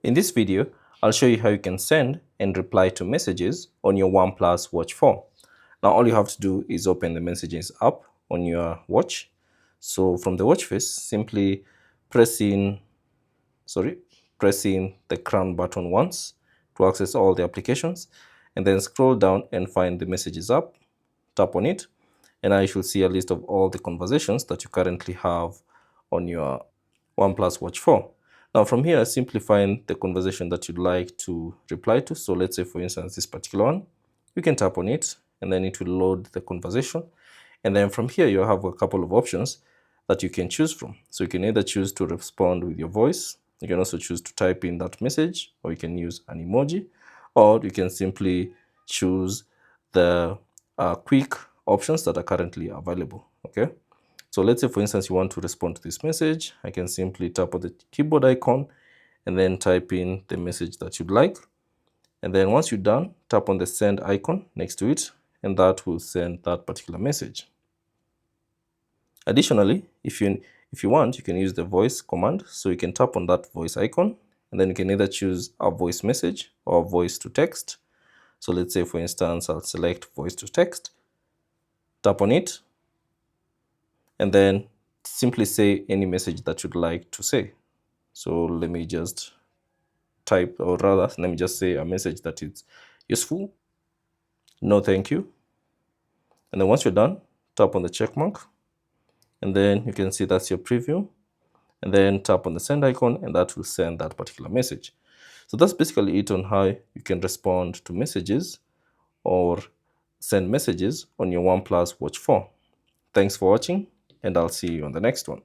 In this video, I'll show you how you can send and reply to messages on your OnePlus Watch 4. Now, all you have to do is open the Messages app on your watch. So from the watch face, simply press in the crown button once to access all the applications, and then scroll down and find the Messages app, tap on it, and now you should see a list of all the conversations that you currently have on your OnePlus Watch 4. Now from here, simply find the conversation that you'd like to reply to. So let's say, for instance, this particular one, you can tap on it and then it will load the conversation. And then from here, you have a couple of options that you can choose from. So you can either choose to respond with your voice. You can also choose to type in that message, or you can use an emoji, or you can simply choose the quick options that are currently available. Okay. So let's say, for instance, you want to respond to this message. I can simply tap on the keyboard icon and then type in the message that you'd like. And then once you're done, tap on the send icon next to it, and that will send that particular message. Additionally, if you want, you can use the voice command. So you can tap on that voice icon, and then you can either choose a voice message or voice to text. So let's say, for instance, I'll select voice to text, tap on it, and then simply say any message that you'd like to say. So let me just type, or rather, let me just say a message that is useful. No, thank you. And then once you're done, tap on the check mark, and then you can see that's your preview. And then tap on the send icon, and that will send that particular message. So that's basically it on how you can respond to messages or send messages on your OnePlus Watch 4. Thanks for watching, and I'll see you on the next one.